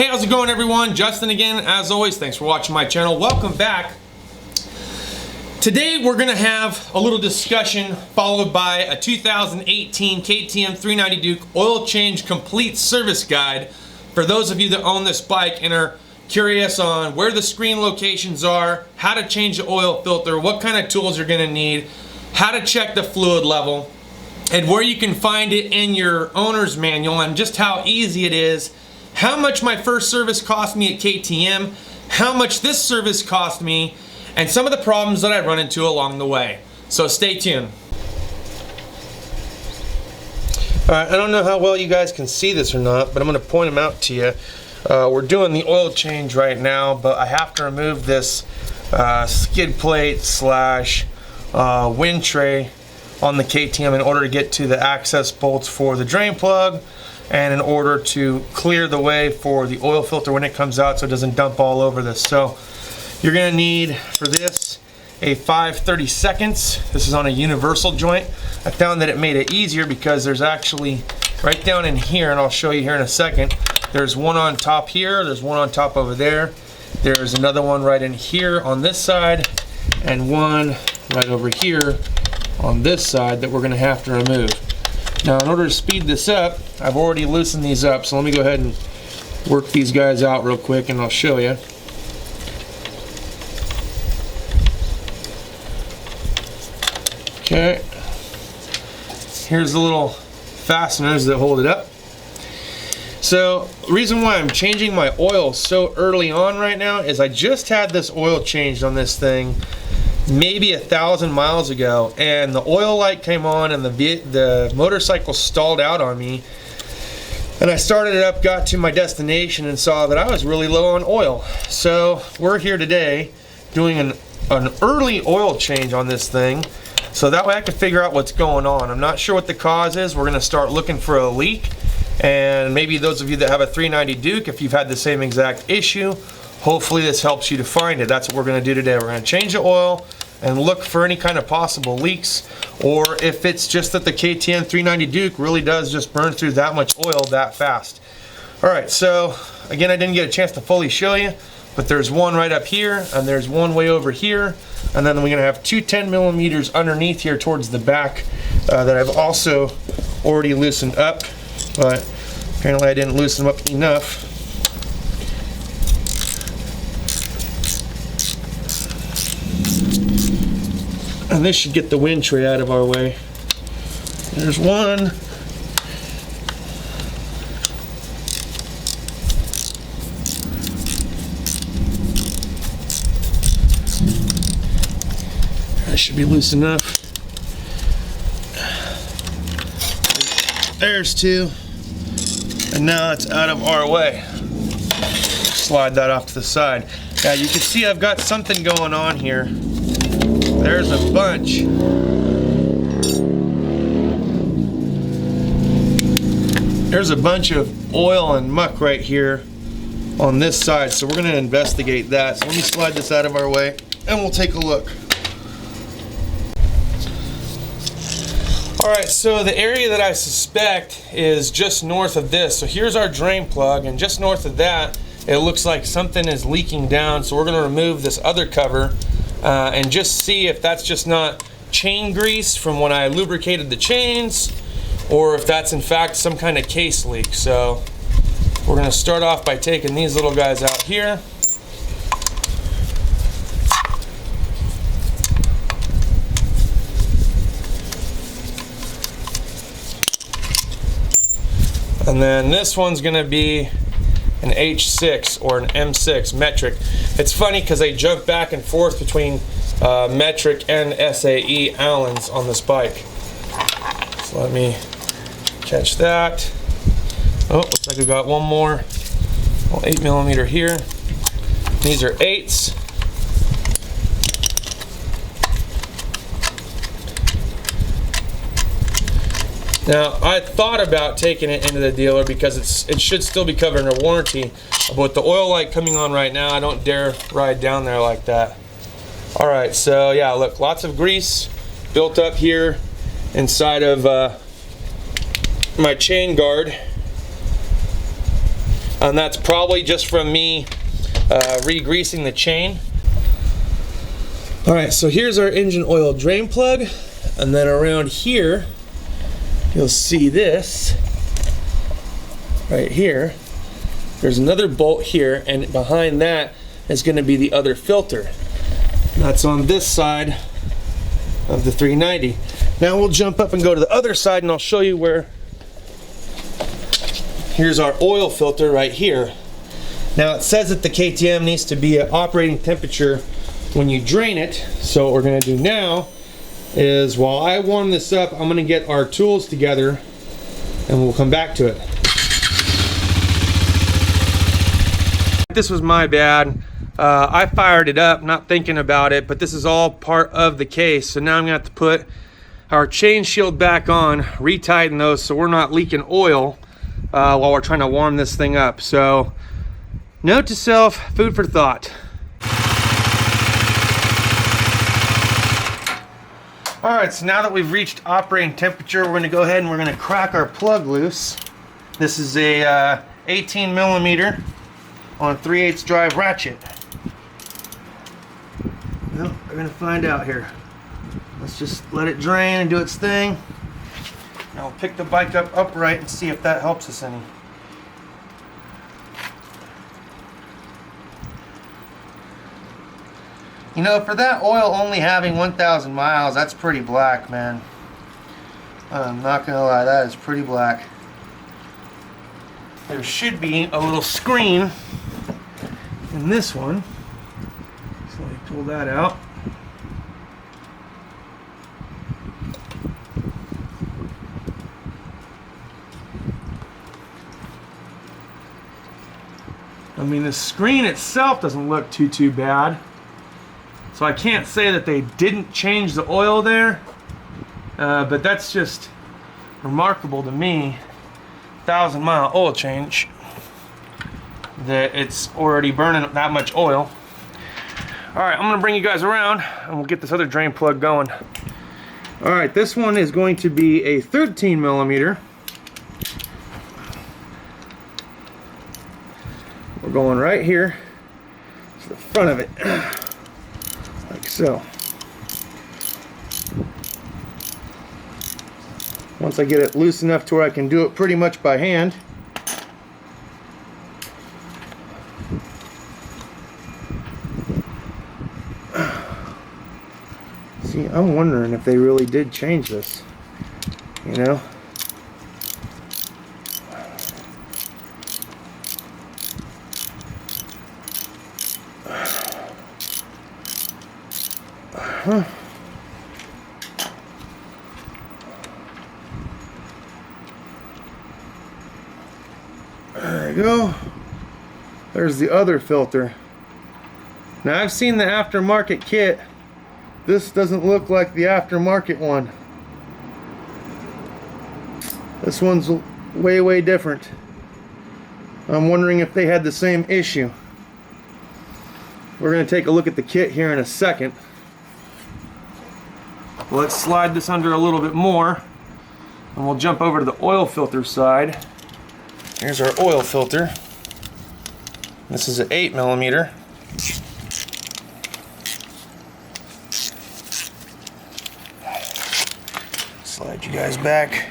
Hey, how's it going, everyone? Justin again, as always. Thanks for watching my channel. Welcome back. Today we're gonna have a little discussion followed by a 2018 KTM 390 Duke oil change complete service guide for those of you that own this bike and are curious on where the screen locations are, how to change the oil filter, what kind of tools you're gonna need, how to check the fluid level, and where you can find it in your owner's manual, and just how easy it is, how much my first service cost me at KTM, how much this service cost me, and some of the problems that I run into along the way. So stay tuned. Alright, I don't know how well you guys can see this or not, but I'm going to point them out to you. We're doing the oil change right now, but I have to remove this skid plate slash wind tray on the KTM in order to get to the access bolts for the drain plug, and in order to clear the way for the oil filter when it comes out so it doesn't dump all over this. So you're going to need for this a 5/32. This is on a universal joint. I found that it made it easier because there's actually right down in here, and I'll show you here in a second, there's one on top here, there's one on top over there, there's another one right in here on this side, and one right over here on this side that we're going to have to remove. Now, in order to speed this up, I've already loosened these up, so let me go ahead and work these guys out real quick and I'll show you. Okay, here's the little fasteners that hold it up. So the reason why I'm changing my oil so early on right now is I just had this oil changed on this thing maybe 1,000 miles ago, and the oil light came on and the motorcycle stalled out on me, and I started it up, got to my destination, and saw that I was really low on oil. So we're here today doing an early oil change on this thing, so that way I can figure out what's going on. I'm not sure what the cause is. We're going to start looking for a leak, and maybe those of you that have a 390 Duke, if you've had the same exact issue, hopefully this helps you to find it. That's what we're going to do today. We're going to change the oil and look for any kind of possible leaks, or if it's just that the KTM 390 Duke really does just burn through that much oil that fast. Alright, so again, I didn't get a chance to fully show you, but there's one right up here, and there's one way over here, and then we're going to have two 10 millimeters underneath here towards the back that I've also already loosened up, but apparently I didn't loosen them up enough. And this should get the wind tray out of our way. There's one. That should be loose enough. There's two. And now it's out of our way. Slide that off to the side. Now you can see I've got something going on here. There's a bunch. There's a bunch of oil and muck right here on this side, so we're going to investigate that. So let me slide this out of our way and we'll take a look. Alright, so the area that I suspect is just north of this. So here's our drain plug, and just north of that it looks like something is leaking down, so we're going to remove this other cover and just see if that's just not chain grease from when I lubricated the chains, or if that's in fact some kind of case leak. So we're going to start off by taking these little guys out here. And then this one's going to be an H6 or an M6 metric. It's funny because they jump back and forth between metric and SAE Allens on this bike. So let me catch that. Oh, looks like we got one more. Well, 8 millimeter here. These are 8s. Now, I thought about taking it into the dealer because it should still be covered under warranty, but with the oil light coming on right now, I don't dare ride down there like that. Alright, so yeah, look, lots of grease built up here inside of my chain guard. And that's probably just from me re-greasing the chain. All right, so here's our engine oil drain plug. And then around here, you'll see this right here. There's another bolt here, and behind that is going to be the other filter. That's on this side of the 390. Now we'll jump up and go to the other side, and I'll show you where. Here's our oil filter right here. Now it says that the KTM needs to be at operating temperature when you drain it. So what we're going to do now is, while I warm this up, I'm going to get our tools together and we'll come back to it. This was my bad. I fired it up not thinking about it, but this is all part of the case. So now I'm gonna have to put our chain shield back on, retighten those so we're not leaking oil while we're trying to warm this thing up. So note to self, food for thought. All right, so now that we've reached operating temperature, we're gonna go ahead and we're gonna crack our plug loose. This is a 18 millimeter on 3/8 drive ratchet. Well, we're gonna find out here. Let's just let it drain and do its thing. Now we'll pick the bike up upright and see if that helps us any. You know, for that oil only having 1,000 miles, that's pretty black, man. I'm not gonna lie, that is pretty black. There should be a little screen in this one. So let me pull that out. I mean, the screen itself doesn't look too bad. So I can't say that they didn't change the oil there, but that's just remarkable to me. 1,000-mile oil change, that it's already burning that much oil. All right, I'm gonna bring you guys around and we'll get this other drain plug going. All right, this one is going to be a 13 millimeter. We're going right here to the front of it, like so. Once I get it loose enough to where I can do it pretty much by hand. See, I'm wondering if they really did change this, you know? Huh. There you go. There's the other filter. Now I've seen the aftermarket kit. This doesn't look like the aftermarket one. This one's way different. I'm wondering if they had the same issue. We're going to take a look at the kit here in a second. Let's slide this under a little bit more and we'll jump over to the oil filter side. Here's our oil filter. This is an 8 millimeter. Slide you guys back.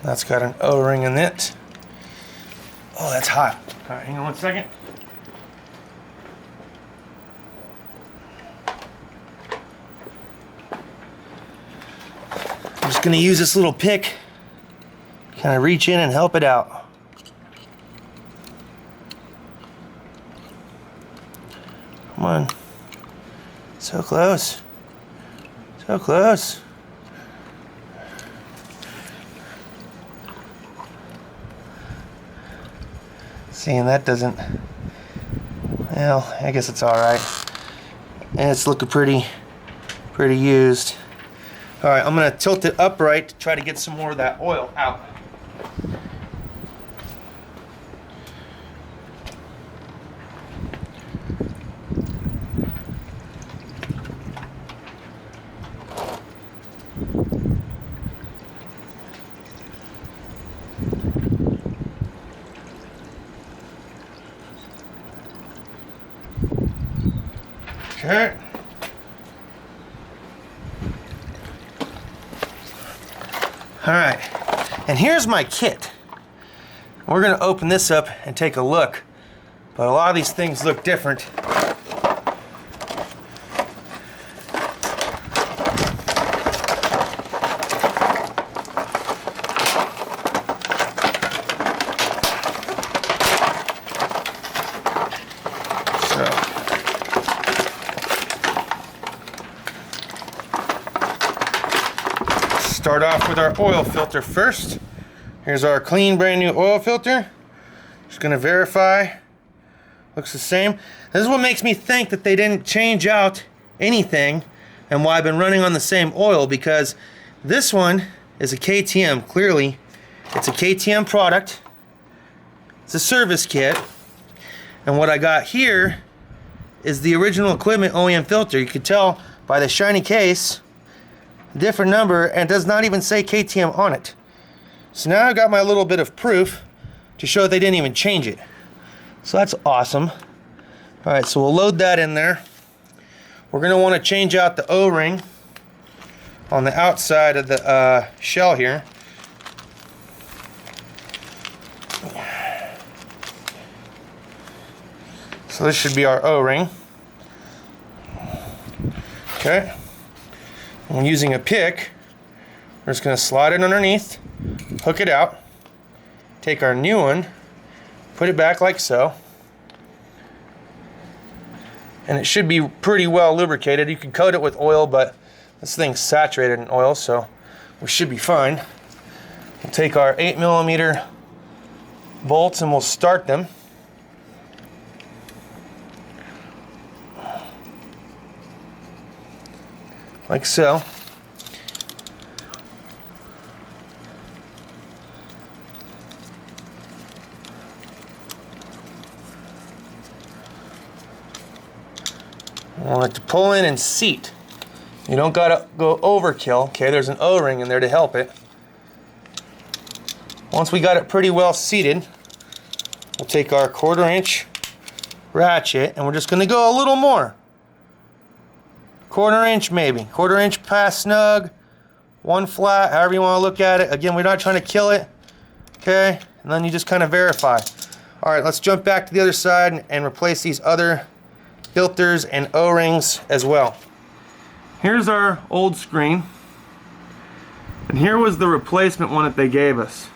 That's got an O-ring in it. Oh, that's hot. All right, hang on one second. I'm just gonna use this little pick, kind of reach in and help it out. Come on. So close. So close. See, and that Well, I guess it's all right. And it's looking pretty used. All right, I'm gonna tilt it upright to try to get some more of that oil out. Okay. All right, and here's my kit. We're gonna open this up and take a look, but a lot of these things look different. Start off with our oil filter first. Here's our clean brand new oil filter. Just gonna verify. Looks the same. This is what makes me think that they didn't change out anything and why I've been running on the same oil, because this one is a KTM. Clearly, it's a KTM product. It's a service kit. And what I got here is the original equipment OEM filter. You can tell by the shiny case, different number, and it does not even say KTM on it. So now I've got my little bit of proof to show they didn't even change it. So that's awesome. All right, so we'll load that in there. We're gonna wanna change out the O-ring on the outside of the shell here. So this should be our O-ring. Okay. I'm using a pick. We're just going to slide it underneath, hook it out, take our new one, put it back like so, and it should be pretty well lubricated. You can coat it with oil, but this thing's saturated in oil, so we should be fine. We'll take our 8mm bolts and we'll start them. Like so. I want it to pull in and seat. You don't gotta go overkill. Okay, there's an O-ring in there to help it. Once we got it pretty well seated, we'll take our 1/4" ratchet and we're just gonna go a little more. 1/4" maybe, 1/4" past snug, 1 flat, however you want to look at it. Again, we're not trying to kill it, okay? And then you just kind of verify. All right, let's jump back to the other side and replace these other filters and O-rings as well. Here's our old screen, and here was the replacement one that they gave us.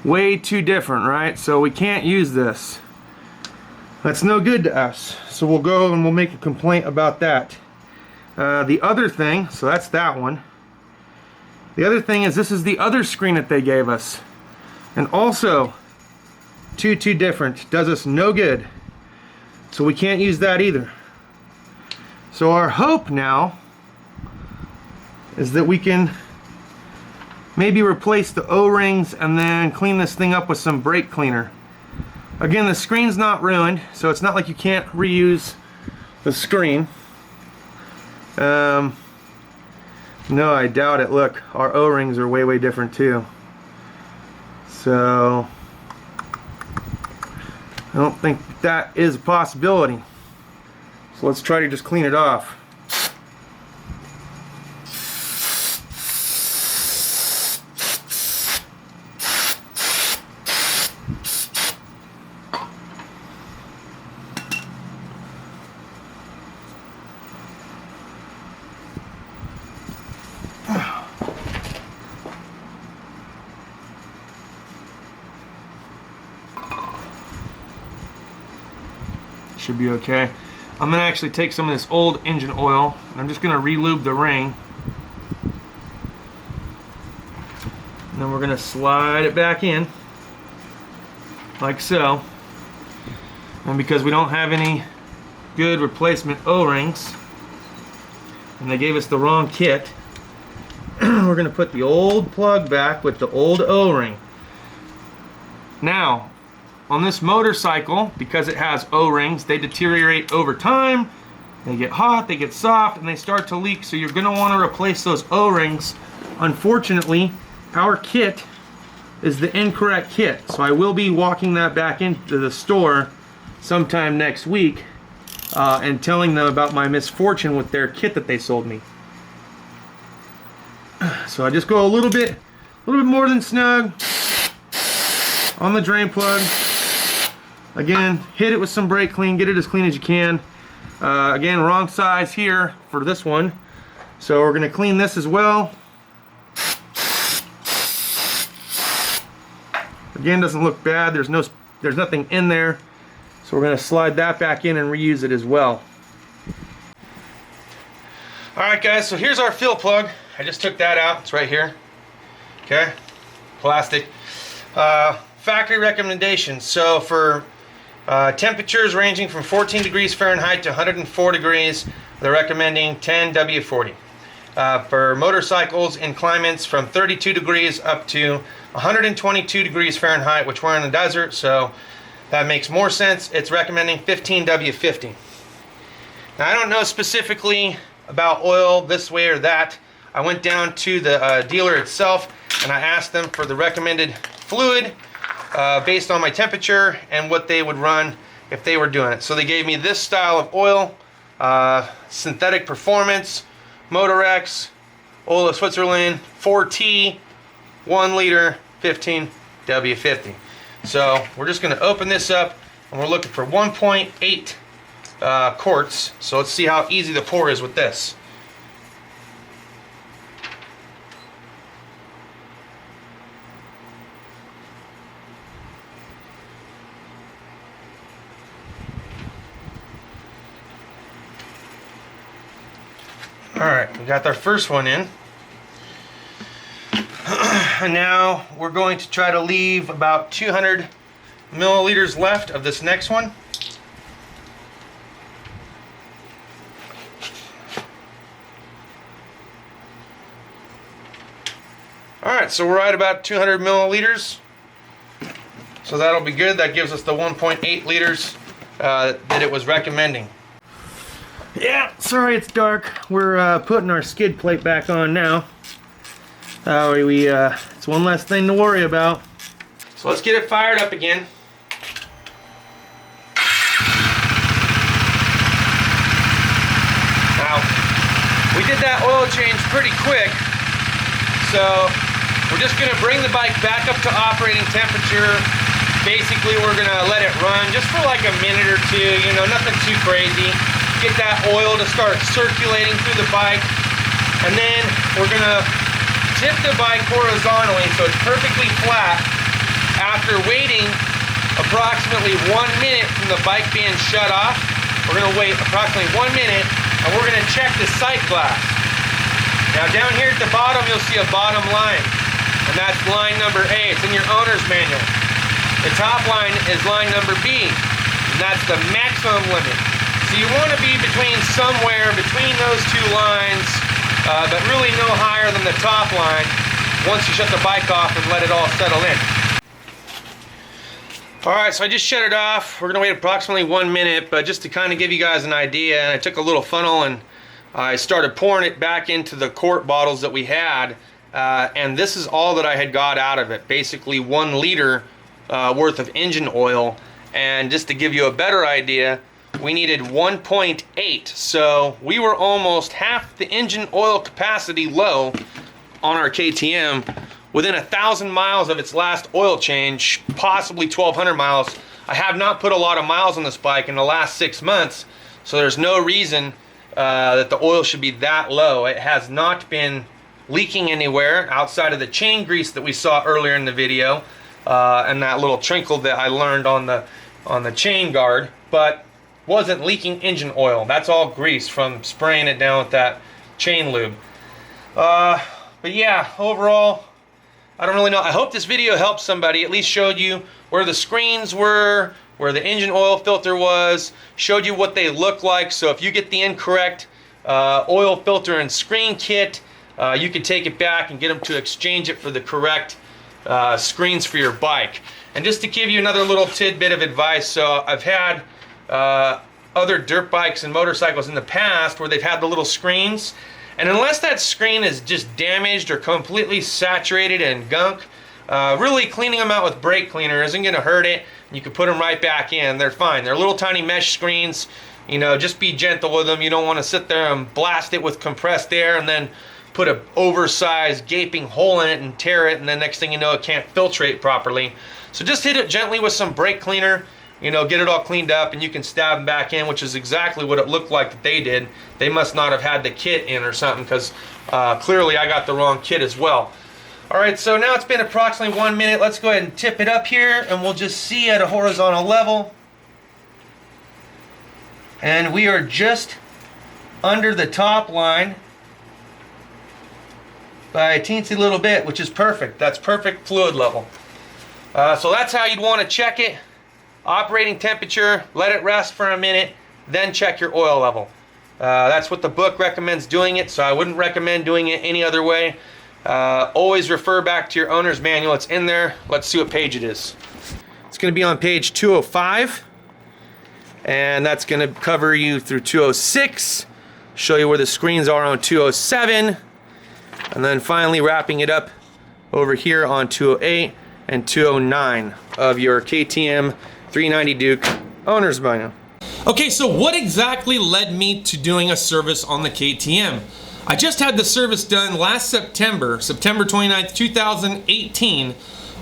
Way too different, right? So we can't use this. That's no good to us. So we'll go and we'll make a complaint about that. The other thing, so that's that one. The other thing is this is the other screen that they gave us. And also, too different. Does us no good. So we can't use that either. So our hope now is that we can maybe replace the O-rings and then clean this thing up with some brake cleaner. Again, the screen's not ruined, so it's not like you can't reuse the screen. No, I doubt it. Look, our O-rings are way different too. So I don't think that is a possibility. So let's try to just clean it off. Should be okay. I'm gonna actually take some of this old engine oil and I'm just gonna re-lube the ring. And then we're gonna slide it back in, like so. And because we don't have any good replacement O-rings, and they gave us the wrong kit, we're going to put the old plug back with the old O-ring. Now, on this motorcycle, because it has O-rings, they deteriorate over time. They get hot, they get soft, and they start to leak, so you're going to want to replace those O-rings. Unfortunately, our kit is the incorrect kit, so I will be walking that back into the store sometime next week and telling them about my misfortune with their kit that they sold me. So I just go a little bit more than snug on the drain plug. Again, hit it with some brake clean, get it as clean as you can. Again, wrong size here for this one, so we're going to clean this as well. Again, doesn't look bad. There's nothing in there, so we're going to slide that back in and reuse it as well. All right, guys. So here's our fill plug. I just took that out. It's right here. Okay, plastic. Factory recommendations. So for temperatures ranging from 14 degrees Fahrenheit to 104 degrees, they're recommending 10 W40. For motorcycles in climates from 32 degrees up to 122 degrees Fahrenheit, which we're in the desert, so that makes more sense. It's recommending 15 W50. Now, I don't know specifically about oil this way or that. I went down to the dealer itself and I asked them for the recommended fluid based on my temperature and what they would run if they were doing it. So they gave me this style of oil, Synthetic Performance, Motorex, Oil of Switzerland, 4T, 1 liter, 15 W50. So we're just going to open this up and we're looking for 1.8 quarts. So let's see how easy the pour is with this. Alright, we got our first one in. And now we're going to try to leave about 200 milliliters left of this next one. Alright, so we're at about 200 milliliters. So that'll be good. That gives us the 1.8 liters that it was recommending. Yeah, sorry it's dark. We're putting our skid plate back on now. It's one less thing to worry about. So let's get it fired up again. Now, we did that oil change pretty quick, so we're just going to bring the bike back up to operating temperature. Basically, we're going to let it run just for like a minute or two, you know, nothing too crazy. Get that oil to start circulating through the bike, and then we're going to tip the bike horizontally so it's perfectly flat after waiting approximately 1 minute from the bike being shut off. We're going to wait approximately 1 minute and we're going to check the sight glass. Now down here at the bottom you'll see a bottom line, and that's line number A. It's in your owner's manual. The top line is line number B, and that's the maximum limit. So you want to be somewhere between those two lines, but really no higher than the top line once you shut the bike off and let it all settle in. Alright, so I just shut it off. We're going to wait approximately 1 minute, but just to kind of give you guys an idea, I took a little funnel and I started pouring it back into the quart bottles that we had, and this is all that I had got out of it. Basically 1 liter worth of engine oil, and just to give you a better idea, we needed 1.8, so we were almost half the engine oil capacity low on our KTM within 1,000 miles of its last oil change, possibly 1,200 miles. I have not put a lot of miles on this bike in the last 6 months, so there's no reason that the oil should be that low. It has not been leaking anywhere outside of the chain grease that we saw earlier in the video, and that little trinkle that I learned on the chain guard, but wasn't leaking engine oil. That's all grease from spraying it down with that chain lube. But yeah, overall, I don't really know. I hope this video helped somebody, at least showed you where the screens were, where the engine oil filter was, showed you what they look like. So if you get the incorrect oil filter and screen kit, you can take it back and get them to exchange it for the correct screens for your bike. And just to give you another little tidbit of advice, so I've had other dirt bikes and motorcycles in the past where they've had the little screens, and unless that screen is just damaged or completely saturated in gunk, really cleaning them out with brake cleaner isn't going to hurt it. You can put them right back in. They're fine. They're little tiny mesh screens. You know, just be gentle with them. You don't want to sit there and blast it with compressed air and then put an oversized gaping hole in it and tear it, and then next thing you know it can't filtrate properly. So just hit it gently with some brake cleaner, you know, get it all cleaned up, and you can stab them back in, which is exactly what it looked like that they did. They must not have had the kit in or something, because clearly I got the wrong kit as well. Alright, so now it's been approximately 1 minute. Let's go ahead and tip it up here, and we'll just see at a horizontal level. And we are just under the top line by a teensy little bit, which is perfect. That's perfect fluid level. So that's how you'd want to check it. Operating temperature, let it rest for a minute, then check your oil level. That's what the book recommends doing it, so I wouldn't recommend doing it any other way. Always refer back to your owner's manual. It's in there. Let's see what page it is. It's going to be on page 205, and that's going to cover you through 206, show you where the screens are on 207, and then finally wrapping it up over here on 208 and 209 of your KTM 390 Duke owner's manual. Okay, so what exactly led me to doing a service on the KTM? I just had the service done last September 29th, 2018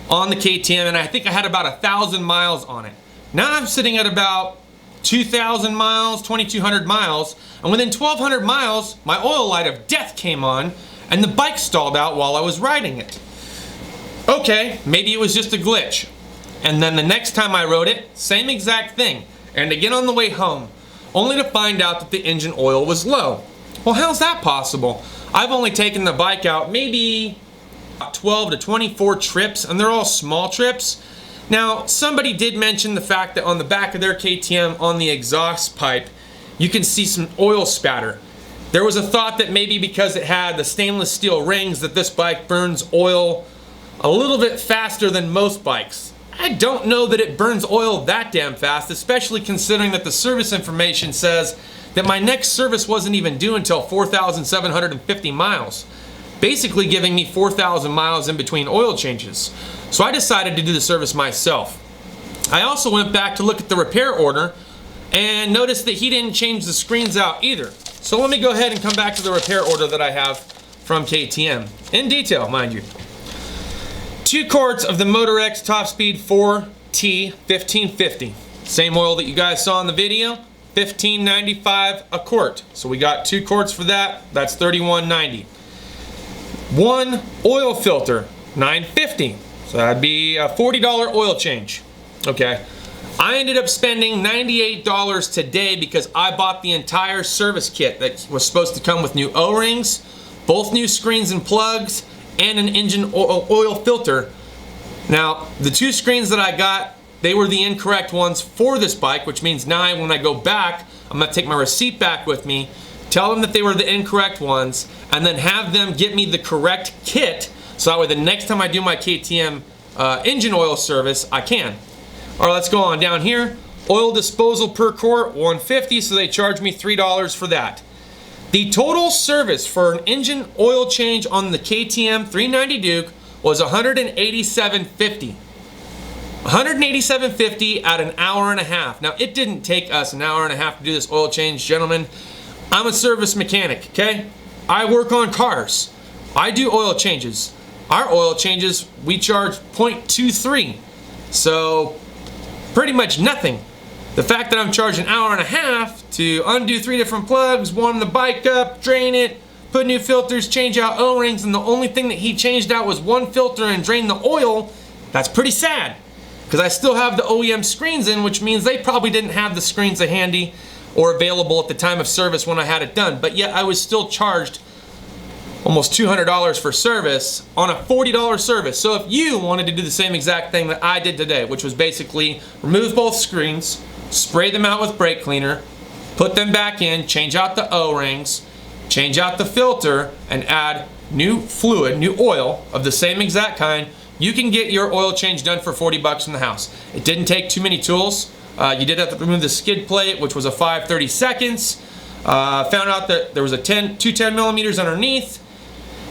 on the KTM, and I think I had about 1,000 miles on it. Now I'm sitting at about 2,000 miles, 2,200 miles, and within 1,200 miles, my oil light of death came on, and the bike stalled out while I was riding it. Okay, maybe it was just a glitch. And then the next time I rode it, same exact thing. And again on the way home, only to find out that the engine oil was low. Well, how's that possible? I've only taken the bike out maybe 12 to 24 trips, and they're all small trips. Now, somebody did mention the fact that on the back of their KTM, on the exhaust pipe, you can see some oil spatter. There was a thought that maybe because it had the stainless steel rings that this bike burns oil a little bit faster than most bikes. I don't know that it burns oil that damn fast, especially considering that the service information says that my next service wasn't even due until 4,750 miles, basically giving me 4,000 miles in between oil changes. So I decided to do the service myself. I also went back to look at the repair order and noticed that he didn't change the screens out either. So let me go ahead and come back to the repair order that I have from KTM, in detail, mind you. 2 quarts of the Motorex Top Speed 4T 1550. Same oil that you guys saw in the video, $15.95 a quart. So we got 2 quarts for that, that's $31.90. 1 oil filter, $9.50. So that'd be a $40 oil change. Okay. I ended up spending $98 today because I bought the entire service kit that was supposed to come with new O-rings, both new screens and plugs, and an engine oil filter. Now, the 2 screens that I got, they were the incorrect ones for this bike, which means now when I go back, I'm gonna take my receipt back with me, tell them that they were the incorrect ones, and then have them get me the correct kit, so that way the next time I do my KTM engine oil service, I can. All right, let's go on down here. Oil disposal per quart, $150, so they charge me $3 for that. The total service for an engine oil change on the KTM 390 Duke was $187.50. $187.50 at an hour and a half. Now, it didn't take us an hour and a half to do this oil change, gentlemen. I'm a service mechanic, okay? I work on cars. I do oil changes. Our oil changes, we charge 0.23. So, pretty much nothing. The fact that I'm charging an hour and a half to undo 3 different plugs, warm the bike up, drain it, put new filters, change out O-rings, and the only thing that he changed out was 1 filter and drained the oil, that's pretty sad. Because I still have the OEM screens in, which means they probably didn't have the screens handy or available at the time of service when I had it done. But yet I was still charged almost $200 for service on a $40 service. So if you wanted to do the same exact thing that I did today, which was basically remove both screens, spray them out with brake cleaner, put them back in, change out the O-rings, change out the filter, and add new fluid, new oil of the same exact kind, you can get your oil change done for 40 bucks in the house. It didn't take too many tools. You did have to remove the skid plate, which was a 5/30 seconds. Found out that there was a 210 millimeters underneath.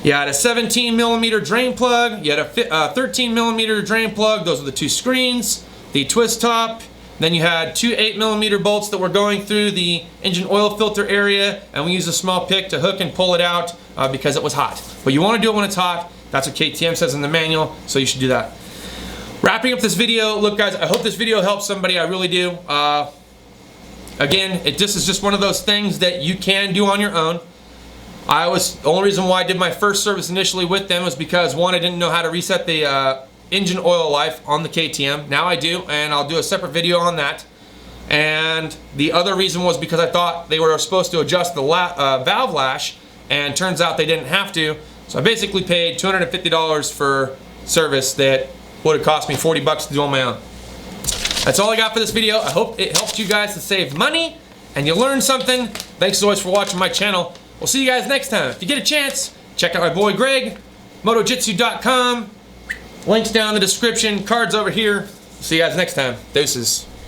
You had a 17 millimeter drain plug. You had a 13 millimeter drain plug. Those were the two screens, the twist top. Then you had two 8 millimeter bolts that were going through the engine oil filter area, and we used a small pick to hook and pull it out because it was hot. But you want to do it when it's hot. That's what KTM says in the manual, so you should do that. Wrapping up this video, look guys, I hope this video helps somebody, I really do. Again, this is just one of those things that you can do on your own. The only reason why I did my first service initially with them was because one, I didn't know how to reset the engine oil life on the KTM. Now I do, and I'll do a separate video on that. And the other reason was because I thought they were supposed to adjust the valve lash, and turns out they didn't have to. So I basically paid $250 for service that would have cost me 40 bucks to do on my own. That's all I got for this video. I hope it helped you guys to save money and you learned something. Thanks as always for watching my channel. We'll see you guys next time. If you get a chance, check out my boy Greg, motojitsu.com. Links down in the description, cards over here. See you guys next time. Deuces.